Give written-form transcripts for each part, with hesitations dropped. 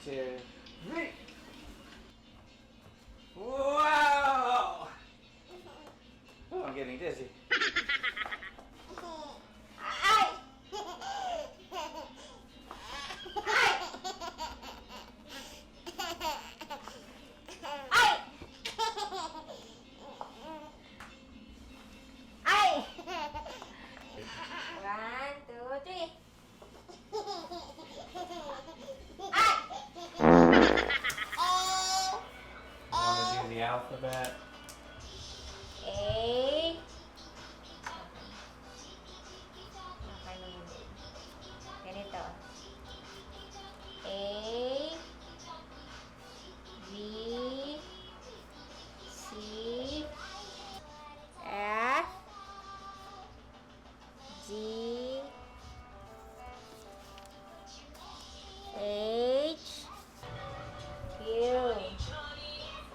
2, 3. Wow! Oh, I'm getting dizzy. One, two, three. Want to do the alphabet? A. Ganito. A. B. C. F. G. H. Q.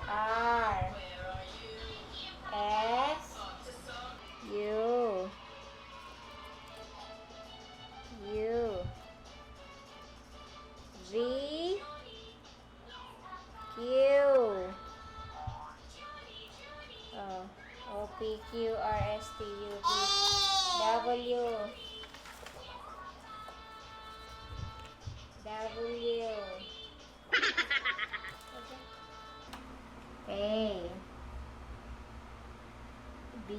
R. S. U. U. V. Q. O, P, Q, R, S, T, U, V, W. W. A. B.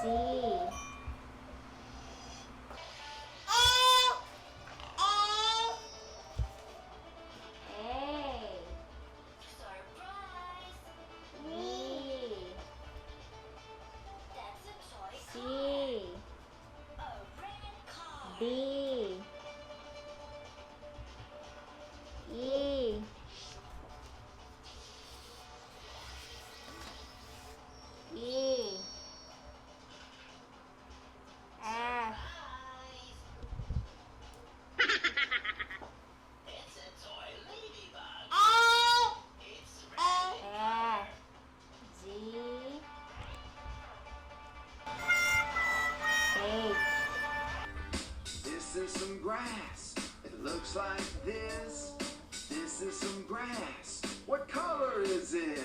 C. D, E, E, F, F, G, H. This is some grass. It looks like this. This is some grass. What color is it?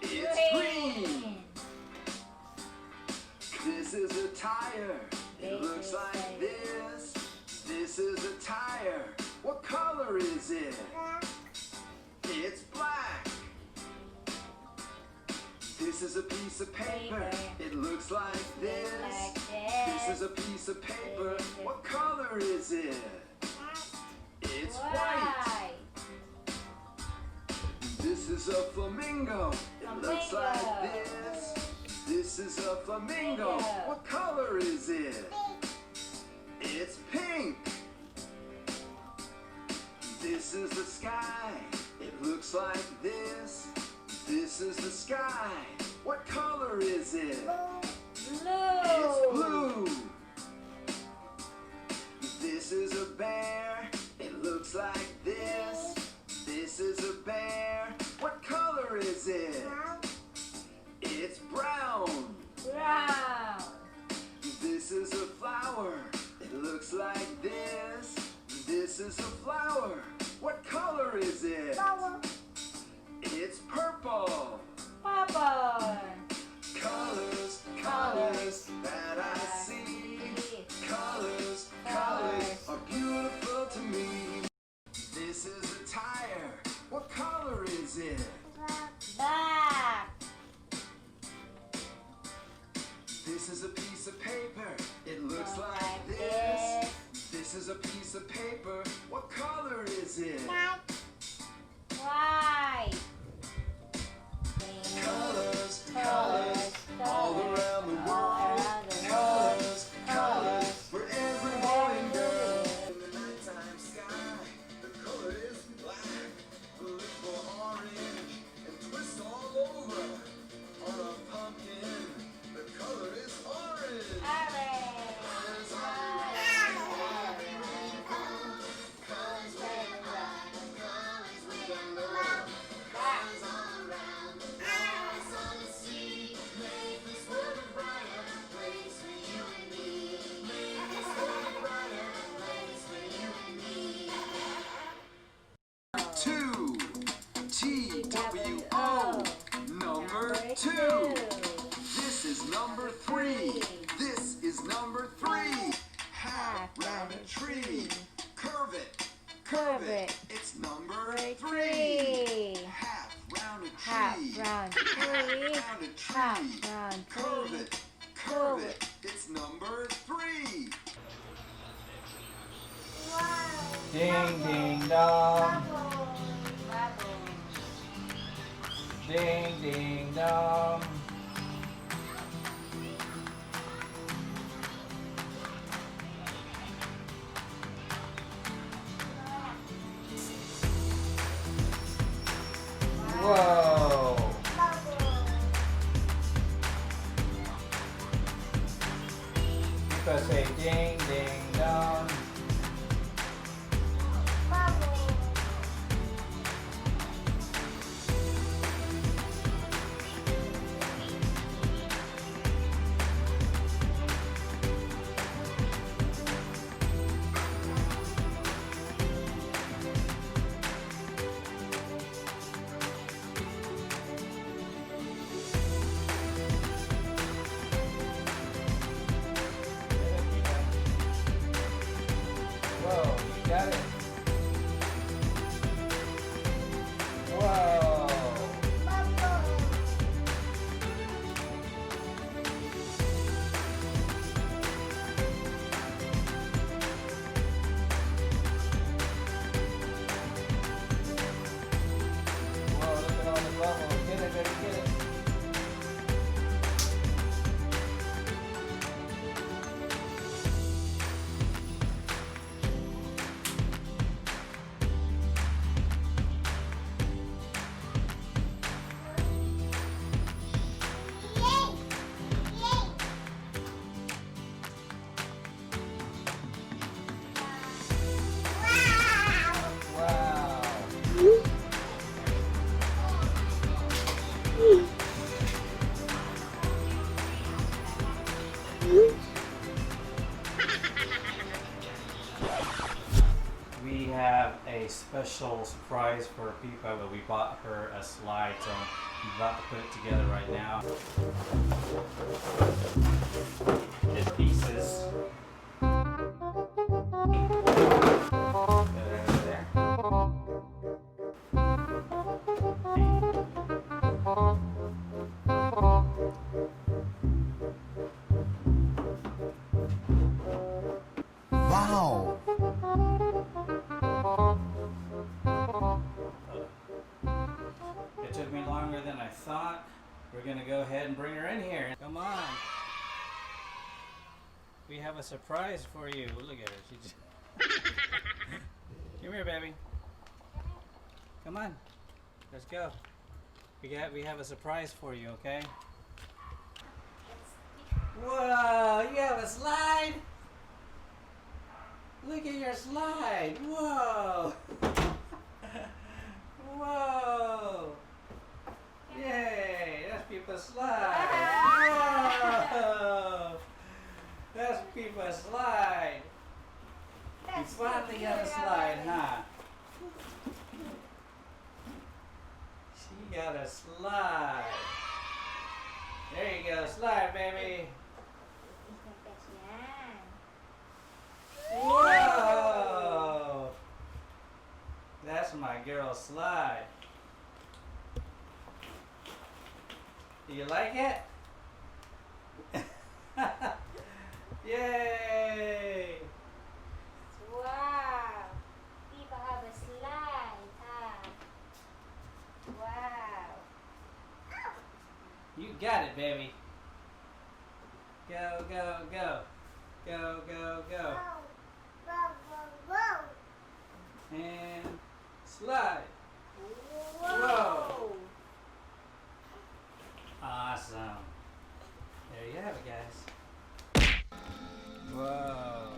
It's green. This is a tire. It looks like this. This is a tire. What color is it? It's black. This is a piece of paper. It looks like this. This is a piece of paper. What color is it? It's white. This is a flamingo. It looks like this. This is a flamingo. What color is it? It's pink. This is the sky. It looks like this. This is the sky. What color is it? It's blue. This is a bear. It looks like this. This is a bear. What color is it? It's brown. Brown. This is a flower. It looks like this. This is a flower. What color is it? It's purple. Purple. Colors, colors that I see. Colors, colors are beautiful to me. This is a tire. What color is it? Black. This is a piece of paper. It looks like this. This is a piece of paper. What color is it? White. Colors, colors all around the world. Colors, it. It's number Three. 3. Half round a Half tree. round tree. Round a tree. Half round Curve tree. it. Curve it. It's number 3. Ding ding dong. Bubble. Ding ding dong. Whoa. People say ding ding dong. Whoa, you got it. Whoa. Whoa, look at all the bubbles. Get it, baby, get it. Wow. We have a special surprise for Pipa, but we bought her a slide, so I'm about to put it together right now. In pieces. Put it over there. Wow. It took me longer than I thought. We're gonna go ahead and bring her in here. Come on. We have a surprise for you. Look at her. She just Come here, baby. Come on. Let's go. We have a surprise for you, okay? Whoa, you have a slide? Look at your slide. Whoa. Whoa. Yay, that's Pipa's slide. Whoa. That's Pipa's slide. You finally got a slide, huh? She got a slide. There you go, slide, baby. Whoa! That's my girl slide. Do you like it? Yay! Wow. People have a slide, huh? Wow. You got it, baby. Go, go, go. Go, go, go. And slide. Whoa. Awesome. There you have it, guys. Whoa.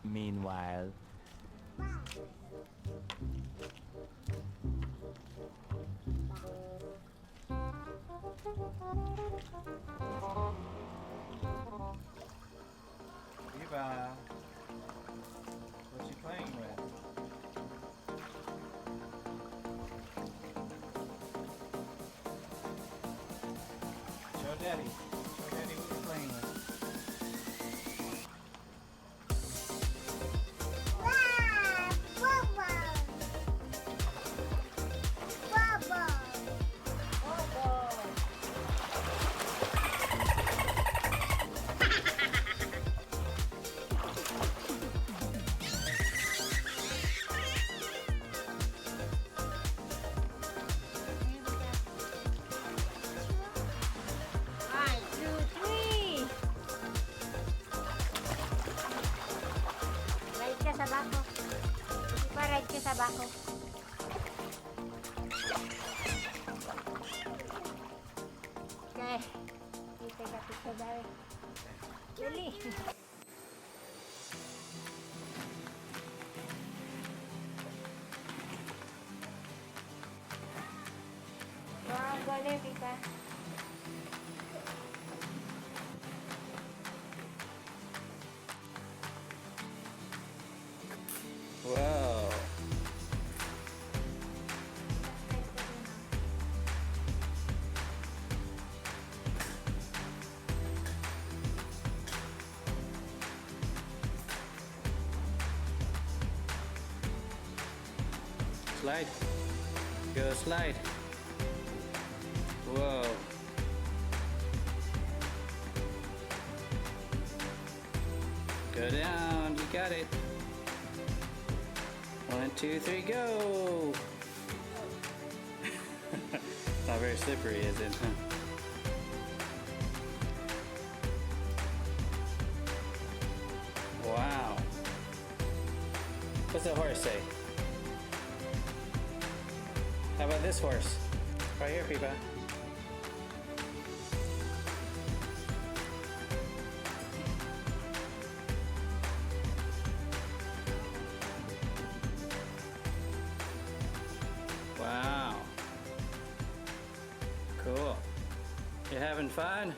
Meanwhile, Eva, what sa bako. Okay. Pika dari. Dali. Wow, boleh Pika. Wow. Slide. Go slide. Whoa. Go down. You got it. 1, 2, 3, go! Not very slippery, is it? Huh? Wow. What's the horse say? How about this horse? Right here, Pipa. Wow. Cool. You having fun?